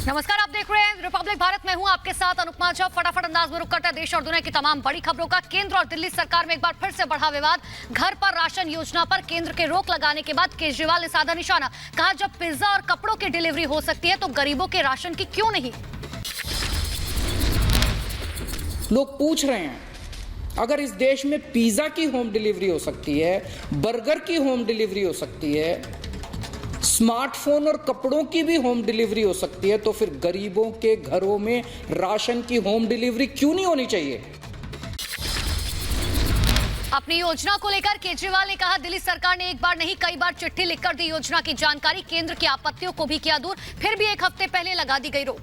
नमस्कार, आप देख रहे हैं रिपब्लिक भारत में हूं आपके साथ अनुपमा झा। फटाफट अंदाज में रुक करते हैं देश और दुनिया की तमाम बड़ी खबरों का। केंद्र और दिल्ली सरकार में एक बार फिर से बढ़ा विवाद। घर पर राशन योजना पर केंद्र के रोक लगाने के बाद केजरीवाल ने साधा निशाना। कहा, जब पिज्जा और कपड़ों की डिलीवरी हो सकती है तो गरीबों के राशन की क्यों नहीं। लोग पूछ रहे हैं, अगर इस देश में पिज्जा की होम डिलीवरी हो सकती है, बर्गर की होम डिलीवरी हो सकती है, स्मार्टफोन और कपड़ों की भी होम डिलीवरी हो सकती है, तो फिर गरीबों के घरों में राशन की होम डिलीवरी क्यों नहीं होनी चाहिए। अपनी योजना को लेकर केजरीवाल ने कहा, दिल्ली सरकार ने एक बार नहीं कई बार चिट्ठी लिखकर दी योजना की जानकारी। केंद्र की आपत्तियों को भी किया दूर, फिर भी एक हफ्ते पहले लगा दी गई रोक।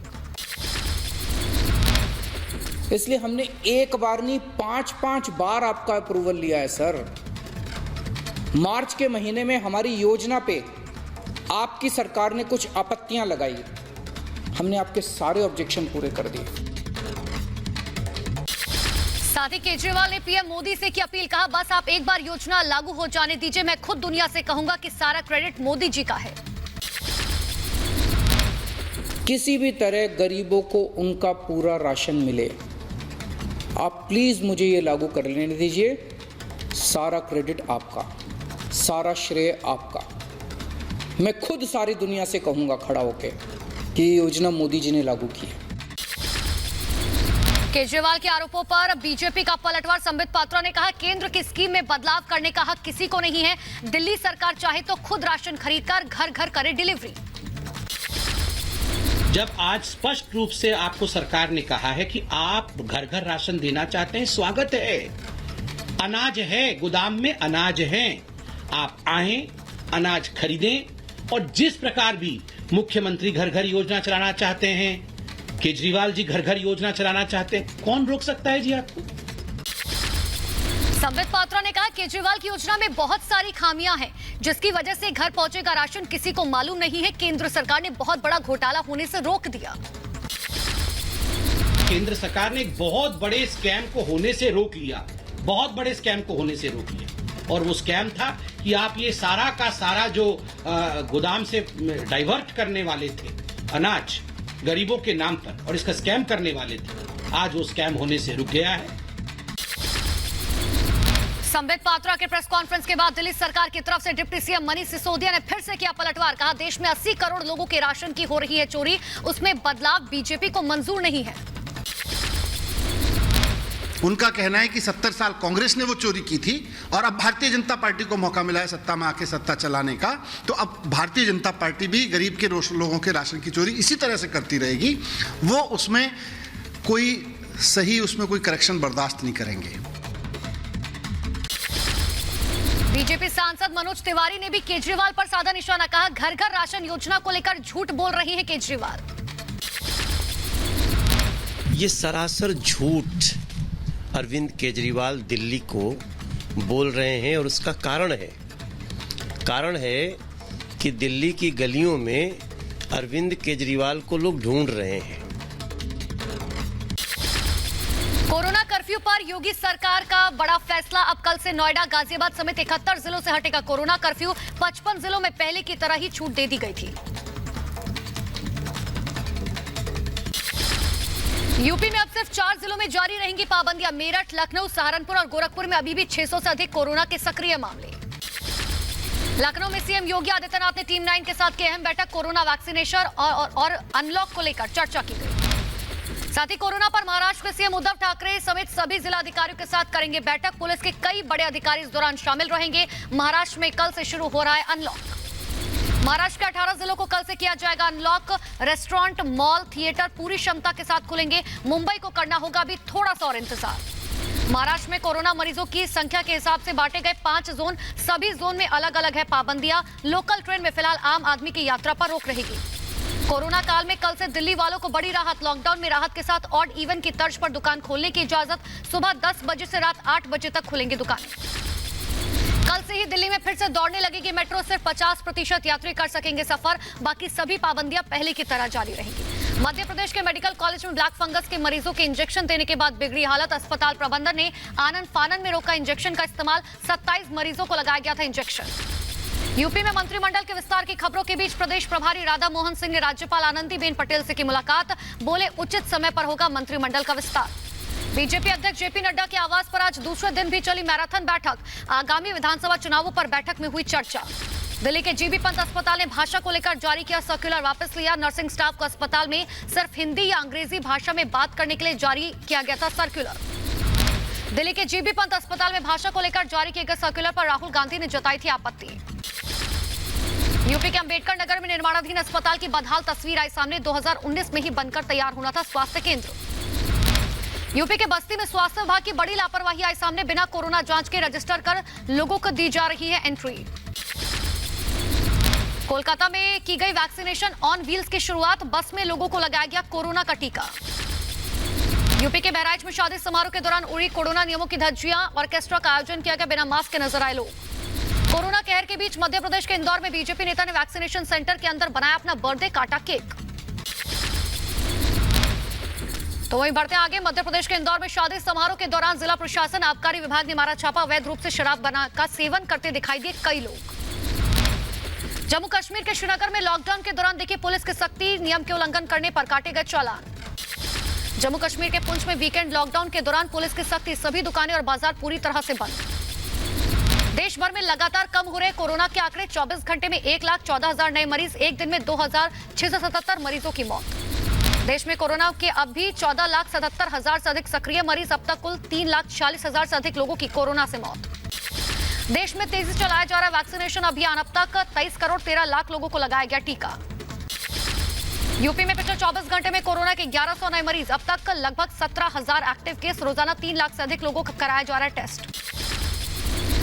इसलिए हमने एक बार नहीं 5-5 बार आपका अप्रूवल लिया है सर। मार्च के महीने में हमारी योजना पे आपकी सरकार ने कुछ आपत्तियां लगाई, हमने आपके सारे ऑब्जेक्शन पूरे कर दिए। साथ ही केजरीवाल ने पीएम मोदी से की अपील। कहा, बस आप एक बार योजना लागू हो जाने दीजिए, मैं खुद दुनिया से कहूंगा कि सारा क्रेडिट मोदी जी का है। किसी भी तरह गरीबों को उनका पूरा राशन मिले, आप प्लीज मुझे ये लागू कर लेने दीजिए। सारा क्रेडिट आपका, सारा श्रेय आपका। मैं खुद सारी दुनिया से कहूंगा खड़ा होकर कि ये योजना मोदी जी ने लागू की है। केजरीवाल के आरोपों पर बीजेपी का पलटवार। संबित पात्रा ने कहा, केंद्र की स्कीम में बदलाव करने का हक किसी को नहीं है। दिल्ली सरकार चाहे तो खुद राशन खरीदकर घर घर करे डिलीवरी। जब आज स्पष्ट रूप से आपको सरकार ने कहा है कि आप घर घर राशन देना चाहते हैं, स्वागत है। अनाज है, गोदाम में अनाज है, आप आए, अनाज खरीदें। और जिस प्रकार भी मुख्यमंत्री घर घर योजना चलाना चाहते हैं, केजरीवाल जी घर घर योजना चलाना चाहते हैं, कौन रोक सकता है जी आपको। संबित पात्रा ने कहा, केजरीवाल की योजना में बहुत सारी खामियां हैं, जिसकी वजह से घर पहुंचेगा राशन किसी को मालूम नहीं है। केंद्र सरकार ने बहुत बड़ा घोटाला होने से रोक दिया। केंद्र सरकार ने एक बहुत बड़े स्कैम को होने से रोक लिया, बहुत बड़े स्कैम को होने से रोक लिया। और वो स्कैम था कि आप ये सारा का सारा जो गोदाम से डाइवर्ट करने वाले थे अनाज गरीबों के नाम पर, और इसका स्कैम करने वाले थे, आज वो स्कैम होने से रुक गया है। संबित पात्रा के प्रेस कॉन्फ्रेंस के बाद दिल्ली सरकार की तरफ से डिप्टी सीएम मनीष सिसोदिया ने फिर से किया पलटवार। कहा, देश में 80 करोड़ लोगों के राशन की हो रही है चोरी, उसमें बदलाव बीजेपी को मंजूर नहीं है। उनका कहना है कि 70 साल कांग्रेस ने वो चोरी की थी और अब भारतीय जनता पार्टी को मौका मिला है सत्ता में आके सत्ता चलाने का, तो अब भारतीय जनता पार्टी भी गरीब के लोगों के राशन की चोरी इसी तरह से करती रहेगी। वो उसमें कोई करेक्शन बर्दाश्त नहीं करेंगे। बीजेपी सांसद मनोज तिवारी ने भी केजरीवाल पर साधा निशाना। कहा, घर घर राशन योजना को लेकर झूठ बोल रहे हैं केजरीवाल। ये सरासर झूठ अरविंद केजरीवाल दिल्ली को बोल रहे हैं और उसका कारण है कि दिल्ली की गलियों में अरविंद केजरीवाल को लोग ढूंढ रहे हैं। कोरोना कर्फ्यू पर योगी सरकार का बड़ा फैसला। अब कल से नोएडा, गाजियाबाद समेत 71 जिलों से हटेगा कोरोना कर्फ्यू। 55 जिलों में पहले की तरह ही छूट दे दी गई थी। यूपी में अब सिर्फ 4 जिलों में जारी रहेंगी पाबंदियां। मेरठ, लखनऊ, सहारनपुर और गोरखपुर में अभी भी 600 से अधिक कोरोना के सक्रिय मामले। लखनऊ में सीएम योगी आदित्यनाथ ने टीम 9 के साथ की अहम बैठक। कोरोना वैक्सीनेशन और अनलॉक को लेकर चर्चा की गई। साथ ही कोरोना पर महाराष्ट्र के सीएम उद्धव ठाकरे समेत सभी जिलाधिकारियों के साथ करेंगे बैठक। पुलिस के कई बड़े अधिकारी इस दौरान शामिल रहेंगे। महाराष्ट्र में कल से शुरू हो रहा है अनलॉक। महाराष्ट्र के 18 जिलों को कल से किया जाएगा अनलॉक। रेस्टोरेंट, मॉल, थिएटर पूरी क्षमता के साथ खुलेंगे। मुंबई को करना होगा अभी थोड़ा सा और इंतजार। महाराष्ट्र में कोरोना मरीजों की संख्या के हिसाब से बांटे गए 5 जोन। सभी जोन में अलग अलग है पाबंदियां। लोकल ट्रेन में फिलहाल आम आदमी की यात्रा पर रोक रहेगी। कोरोना काल में कल से दिल्ली वालों को बड़ी राहत। लॉकडाउन में राहत के साथ ऑड इवन की तर्ज पर दुकान खोलने की इजाजत। सुबह 10 बजे से रात 8 बजे तक खुलेंगी दुकानें। कल से ही दिल्ली में फिर से दौड़ने लगेगी मेट्रो। सिर्फ 50% यात्री कर सकेंगे सफर। बाकी सभी पाबंदियां पहले की तरह जारी रहेंगी। मध्य प्रदेश के मेडिकल कॉलेज में ब्लैक फंगस के मरीजों के इंजेक्शन देने के बाद बिगड़ी हालत। अस्पताल प्रबंधन ने आनन फानन में रोका इंजेक्शन का इस्तेमाल। 27 मरीजों को लगाया गया था इंजेक्शन। यूपी में मंत्रिमंडल के विस्तार की खबरों के बीच प्रदेश प्रभारी राधा मोहन सिंह ने राज्यपाल आनंदीबेन पटेल से की मुलाकात। बोले उचित समय पर होगा मंत्रिमंडल का विस्तार। बीजेपी अध्यक्ष जेपी नड्डा के आवास पर आज दूसरे दिन भी चली मैराथन बैठक। आगामी विधानसभा चुनावों पर बैठक में हुई चर्चा। दिल्ली के जीबी पंत अस्पताल ने भाषा को लेकर जारी किया सर्कुलर वापस लिया। नर्सिंग स्टाफ को अस्पताल में सिर्फ हिंदी या अंग्रेजी भाषा में बात करने के लिए जारी किया गया था सर्कुलर। दिल्ली के जीबी पंत अस्पताल में भाषा को लेकर जारी किए गए सर्कुलर पर राहुल गांधी ने जताई थी आपत्ति। यूपी के अंबेडकर नगर में निर्माणाधीन अस्पताल की बदहाल तस्वीर आई सामने। 2019 में ही बनकर तैयार होना था स्वास्थ्य केंद्र। यूपी के बस्ती में स्वास्थ्य विभाग की बड़ी लापरवाही आई सामने। बिना कोरोना जांच के रजिस्टर कर लोगों को दी जा रही है एंट्री। कोलकाता में की गई वैक्सीनेशन ऑन व्हील्स की शुरुआत। बस में लोगों को लगाया गया कोरोना का टीका। यूपी के बहराइच में शादी समारोह के दौरान उड़ी कोरोना नियमों की धज्जियां। ऑर्केस्ट्रा का आयोजन किया गया। बिना मास्क के नजर आए लोग। कोरोना कहर के बीच मध्य प्रदेश के इंदौर में बीजेपी नेता ने वैक्सीनेशन सेंटर के अंदर बनाया अपना बर्थडे, काटा केक। तो वहीं बढ़ते आगे, मध्य प्रदेश के इंदौर में शादी समारोह के दौरान जिला प्रशासन आबकारी विभाग ने मारा छापा। अवैध रूप से शराब का सेवन करते दिखाई दिए कई लोग। जम्मू कश्मीर के श्रीनगर में लॉकडाउन के दौरान देखी पुलिस की सख्ती। नियम के उल्लंघन करने पर काटे गए चालान। जम्मू कश्मीर के पुंछ में वीकेंड लॉकडाउन के दौरान पुलिस की सख्ती। सभी दुकानें और बाजार पूरी तरह से बंद। देश भर में लगातार कम हो रहे कोरोना के आंकड़े। 24 घंटे में 1,14,000 नए मरीज। एक दिन में 2,677 मरीजों की मौत। देश में कोरोना के अब भी 14,77,000 से अधिक सक्रिय मरीज। अब तक कुल 3,46,000 से अधिक लोगों की कोरोना से मौत। देश में तेजी से चलाया जा रहा वैक्सीनेशन अभियान। अब तक 23 करोड़ 13 लाख लोगों को लगाया गया टीका। यूपी में पिछले 24 घंटे में कोरोना के 1100 नए मरीज। अब तक लगभग 17,000 एक्टिव केस। रोजाना 3 लाख से अधिक लोगों का कराया जा रहा है टेस्ट।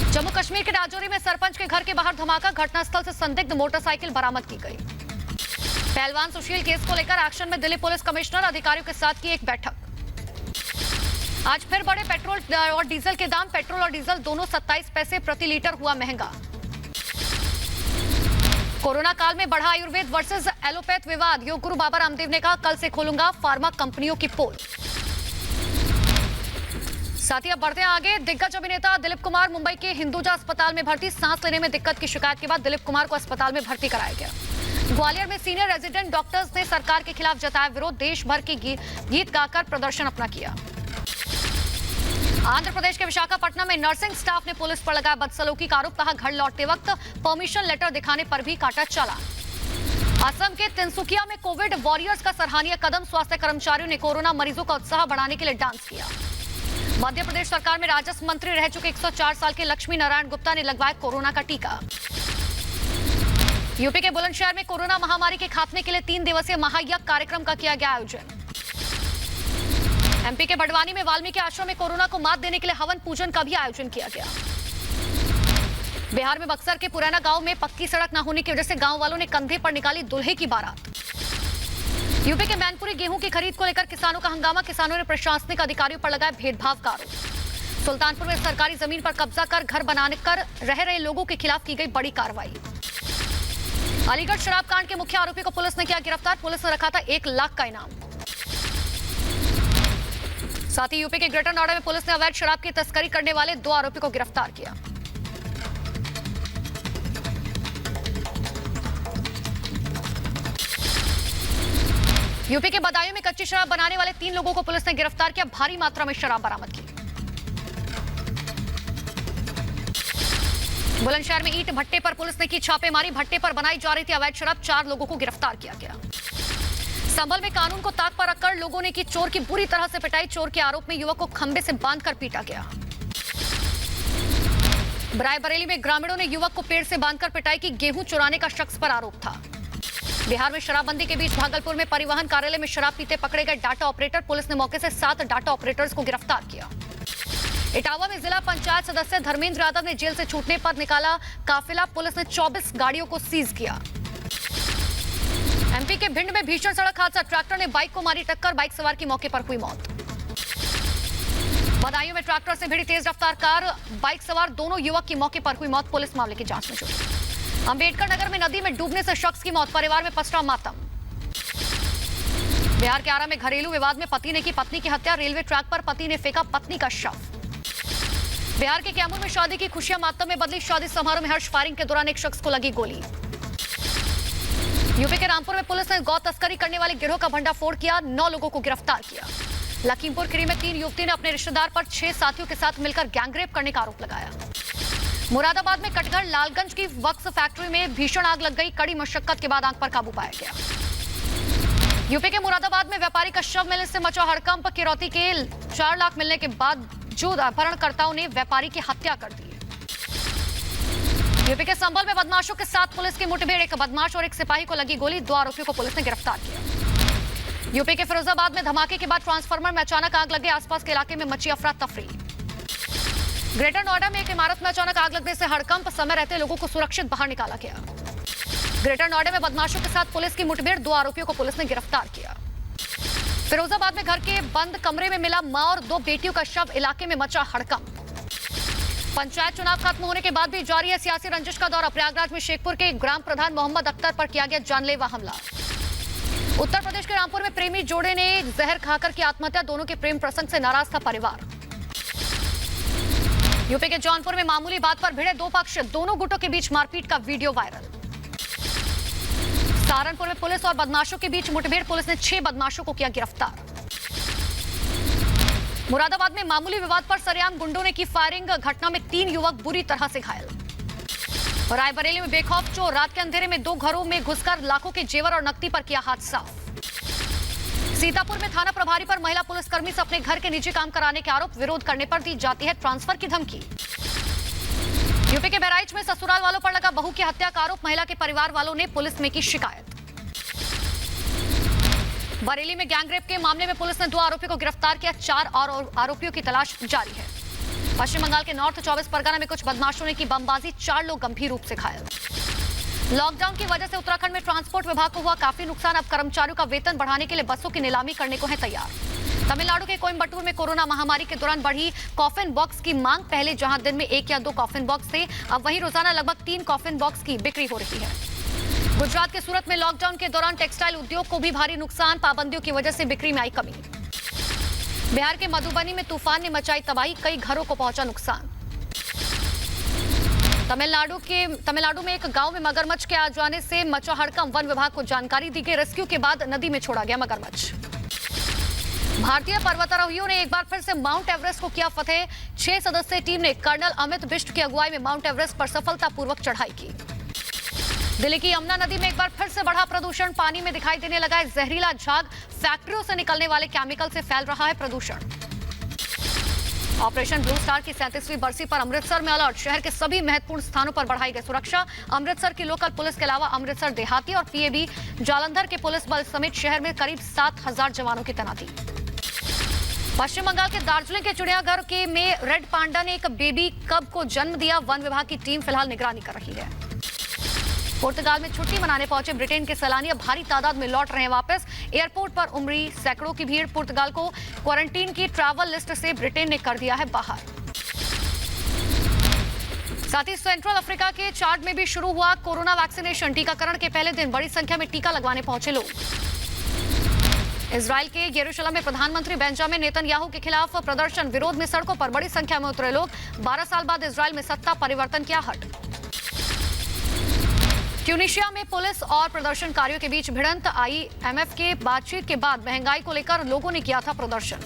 जम्मू कश्मीर के राजौरी में सरपंच के घर के बाहर धमाका। घटनास्थल से संदिग्ध मोटरसाइकिल बरामद की गई। पहलवान सुशील केस को लेकर एक्शन में दिल्ली पुलिस कमिश्नर अधिकारियों के साथ की एक बैठक। आज फिर बढ़े पेट्रोल और डीजल के दाम। पेट्रोल और डीजल दोनों 27 पैसे प्रति लीटर हुआ महंगा। कोरोना काल में बढ़ा आयुर्वेद वर्सेस एलोपैथ विवाद। योग गुरु बाबा रामदेव ने कहा, कल से खोलूंगा फार्मा कंपनियों की पोल। साथ ही अब बढ़ते आगे, दिग्गज अभिनेता दिलीप कुमार मुंबई के हिंदुजा अस्पताल में भर्ती। सांस लेने में दिक्कत की शिकायत के बाद दिलीप कुमार को अस्पताल में भर्ती कराया गया। ग्वालियर में सीनियर रेजिडेंट डॉक्टर्स ने सरकार के खिलाफ जताया विरोध। देश भर के गीत गाकर प्रदर्शन अपना किया। आंध्र प्रदेश के विशाखापट्टनम में नर्सिंग स्टाफ ने पुलिस पर लगाया बदसलूकी का आरोप। कहा, घर लौटते वक्त परमिशन लेटर दिखाने पर भी काटा चालान। असम के तिनसुकिया में कोविड वॉरियर्स का सराहनीय कदम। स्वास्थ्य कर्मचारियों ने कोरोना मरीजों का उत्साह बढ़ाने के लिए डांस किया। मध्य प्रदेश सरकार में राजस्व मंत्री रह चुके 104 साल के लक्ष्मी नारायण गुप्ता ने लगवाया कोरोना का टीका। यूपी के बुलंदशहर में कोरोना महामारी के खात्मे के लिए 3 दिवसीय महायज्ञ कार्यक्रम का किया गया आयोजन। एमपी के बड़वानी में वाल्मीकि आश्रम में कोरोना को मात देने के लिए हवन पूजन का भी आयोजन किया गया। बिहार में बक्सर के पुराना गांव में पक्की सड़क न होने की वजह से गांव वालों ने कंधे पर निकाली दूल्हे की बारात। यूपी के मैनपुरी गेहूं की खरीद को लेकर किसानों का हंगामा। किसानों ने प्रशासनिक अधिकारियों पर लगाया भेदभाव का आरोप। सुल्तानपुर में सरकारी जमीन पर कब्जा कर घर बनाने कर रह रहे लोगों के खिलाफ की गई बड़ी कार्रवाई। अलीगढ़ शराब कांड के मुख्य आरोपी को पुलिस ने किया गिरफ्तार। पुलिस ने रखा था 1 लाख का इनाम। साथ ही यूपी के ग्रेटर नोएडा में पुलिस ने अवैध शराब की तस्करी करने वाले 2 आरोपी को गिरफ्तार किया। यूपी के बदायूं में कच्ची शराब बनाने वाले 3 लोगों को पुलिस ने गिरफ्तार किया। भारी मात्रा में शराब बरामद की। बुलंदशहर में ईंट भट्टे पर पुलिस ने की छापेमारी। भट्टे पर बनाई जा रही थी अवैध शराब। 4 लोगों को गिरफ्तार किया गया। संभल में कानून को ताक पर रखकर लोगों ने की चोर की बुरी तरह से पिटाई। चोर के आरोप में युवक को खंबे से बांधकर पीटा गया। रायबरेली में ग्रामीणों ने युवक को पेड़ से बांधकर पिटाई की। गेहूं चुराने का शख्स पर आरोप था। बिहार में शराबबंदी के बीच भागलपुर में परिवहन कार्यालय में शराब पीते पकड़े गए डाटा ऑपरेटर। पुलिस ने मौके से 7 डाटा ऑपरेटर्स को गिरफ्तार किया। इटावा में जिला पंचायत सदस्य धर्मेंद्र यादव ने जेल से छूटने पर निकाला काफिला। पुलिस ने 24 गाड़ियों को सीज किया। एमपी के भिंड में भीषण सड़क हादसा। ट्रैक्टर ने बाइक को मारी टक्कर। बाइक सवार की मौके पर हुई मौत। बदायूं में ट्रैक्टर से भिड़ी तेज रफ्तार कार। बाइक सवार दोनों युवक की मौके पर हुई मौत। पुलिस मामले की जांच में जुटी। अंबेडकर नगर में नदी में डूबने से शख्स की मौत। परिवार में पसरा मातम। बिहार के आरा में घरेलू विवाद में पति ने की पत्नी की हत्या। रेलवे ट्रैक पर पति ने फेंका पत्नी का शव। बिहार के कैमूर में शादी की खुशियां मातम में बदली। शादी समारोह में हर्ष फायरिंग के दौरान एक शख्स को लगी गोली। यूपी के रामपुर में पुलिस ने गौ तस्करी करने वाले गिरोह का भंडाफोड़ किया, 9 लोगों को गिरफ्तार किया। लखीमपुर खीरी में 3 युवती ने अपने रिश्तेदार पर 6 साथियों के साथ मिलकर गैंगरेप करने का आरोप लगाया। मुरादाबाद में कटघर लालगंज की वक्स फैक्ट्री में भीषण आग लग गई। कड़ी मशक्कत के बाद आग पर काबू पाया गया। यूपी के मुरादाबाद में व्यापारी का शव मिलने से मचा हड़कंप। किरौती के 4 लाख मिलने के बावजूद अपहरणकर्ताओं ने व्यापारी की हत्या कर दी। यूपी के संभल में बदमाशों के साथ पुलिस की मुठभेड़। एक बदमाश और एक सिपाही को लगी गोली। 2 आरोपियों को पुलिस ने गिरफ्तार किया। यूपी के फिरोजाबाद में धमाके के बाद ट्रांसफार्मर में अचानक आग लगे। आसपास के इलाके में मची अफरा तफरी। ग्रेटर नोएडा में एक इमारत में अचानक आग लगने से हड़कंप। समय रहते लोगों को सुरक्षित बाहर निकाला गया। ग्रेटर नोएडा में बदमाशों के साथ पुलिस की मुठभेड़। 2 आरोपियों को पुलिस ने गिरफ्तार किया। फिरोजाबाद में घर के बंद कमरे में मिला मां और 2 बेटियों का शव। इलाके में मचा हड़कंप। पंचायत चुनाव खत्म होने के बाद भी जारी है सियासी रंजिश का दौर। प्रयागराज में शेखपुर के ग्राम प्रधान मोहम्मद अख्तर पर किया गया जानलेवा हमला। उत्तर प्रदेश के रामपुर में प्रेमी जोड़े ने जहर खाकर की आत्महत्या। दोनों के प्रेम प्रसंग से नाराज था परिवार। यूपी के जौनपुर में मामूली बात पर भिड़े 2 पक्ष। दोनों गुटों के बीच मारपीट का वीडियो वायरल। सहारनपुर में पुलिस और बदमाशों के बीच मुठभेड़। पुलिस ने 6 बदमाशों को किया गिरफ्तार। मुरादाबाद में मामूली विवाद पर सरेआम गुंडों ने की फायरिंग। घटना में 3 युवक बुरी तरह से घायल। रायबरेली में बेखौफ चोर। रात के अंधेरे में 2 घरों में घुसकर लाखों के जेवर और नकदी पर किया हाथ साफ। सीतापुर में थाना प्रभारी पर महिला पुलिसकर्मी से अपने घर के निजी काम कराने के आरोप। विरोध करने पर दी जाती है ट्रांसफर की धमकी। यूपी के बहराइच में ससुराल वालों पर लगा बहू की हत्या का आरोप। महिला के परिवार वालों ने पुलिस में की शिकायत। बरेली में गैंगरेप के मामले में पुलिस ने 2 आरोपियों को गिरफ्तार किया। 4 और आरोपियों की तलाश जारी है। पश्चिम बंगाल के नॉर्थ 24 परगना में कुछ बदमाशों ने की बमबाजी। 4 लोग गंभीर रूप से घायल। लॉकडाउन की वजह से उत्तराखंड में ट्रांसपोर्ट विभाग को हुआ काफी नुकसान। अब कर्मचारियों का वेतन बढ़ाने के लिए बसों की नीलामी करने को है तैयार। तमिलनाडु के कोयम्बटूर में कोरोना महामारी के दौरान बढ़ी कॉफिन बॉक्स की मांग। पहले जहां दिन में 1 या 2 कॉफिन बॉक्स थे, अब वहीं रोजाना लगभग 3 कॉफिन बॉक्स की बिक्री हो रही है। गुजरात के सूरत में लॉकडाउन के दौरान टेक्सटाइल उद्योग को भी भारी नुकसान। पाबंदियों की वजह से बिक्री में आई कमी। बिहार के मधुबनी में तूफान ने मचाई तबाही। कई घरों को पहुंचा नुकसान। तमिलनाडु में एक गांव में मगरमच्छ के आ जाने से मचा हड़कंप। वन विभाग को जानकारी दी गई। रेस्क्यू के बाद नदी में छोड़ा गया मगरमच्छ। भारतीय पर्वतारोहियों ने एक बार फिर से माउंट एवरेस्ट को किया फतेह। 6 सदस्यीय टीम ने कर्नल अमित बिष्ट की अगुवाई में माउंट एवरेस्ट पर सफलतापूर्वक चढ़ाई की। दिल्ली की यमुना नदी में एक बार फिर से बढ़ा प्रदूषण। पानी में दिखाई देने लगा है जहरीला झाग। फैक्ट्रियों से निकलने वाले केमिकल से फैल रहा है प्रदूषण। ऑपरेशन ब्लू स्टार की 37वीं बरसी पर अमृतसर में अलर्ट। शहर के सभी महत्वपूर्ण स्थानों पर बढ़ाई गई सुरक्षा। अमृतसर की लोकल पुलिस के अलावा अमृतसर देहाती और पीएबी जालंधर के पुलिस बल समेत शहर में करीब 7000 जवानों की तैनाती। पश्चिम बंगाल के दार्जिलिंग के चिड़ियाघर के में रेड पांडा ने एक बेबी कब को जन्म दिया। वन विभाग की टीम फिलहाल निगरानी कर रही है। पुर्तगाल में छुट्टी मनाने पहुंचे ब्रिटेन के सैलानी अब भारी तादाद में लौट रहे हैं वापस। एयरपोर्ट पर उमड़ी सैकड़ों की भीड़। पुर्तगाल को क्वारंटीन की ट्रैवल लिस्ट से ब्रिटेन ने कर दिया है बाहर। साथ ही सेंट्रल अफ्रीका के चाड में भी शुरू हुआ कोरोना वैक्सीनेशन। टीकाकरण के पहले दिन बड़ी संख्या में टीका लगवाने पहुंचे लोग। इजराइल के यरूशलेम में प्रधानमंत्री बेंजामिन नेतन्याहू के खिलाफ प्रदर्शन। विरोध में सड़कों पर बड़ी संख्या में उतरे लोग। 12 साल बाद इजराइल में सत्ता परिवर्तन की आहट। ट्यूनीशिया में पुलिस और प्रदर्शनकारियों के बीच भिड़ंत। IMF के बातचीत के बाद महंगाई को लेकर लोगों ने किया था प्रदर्शन।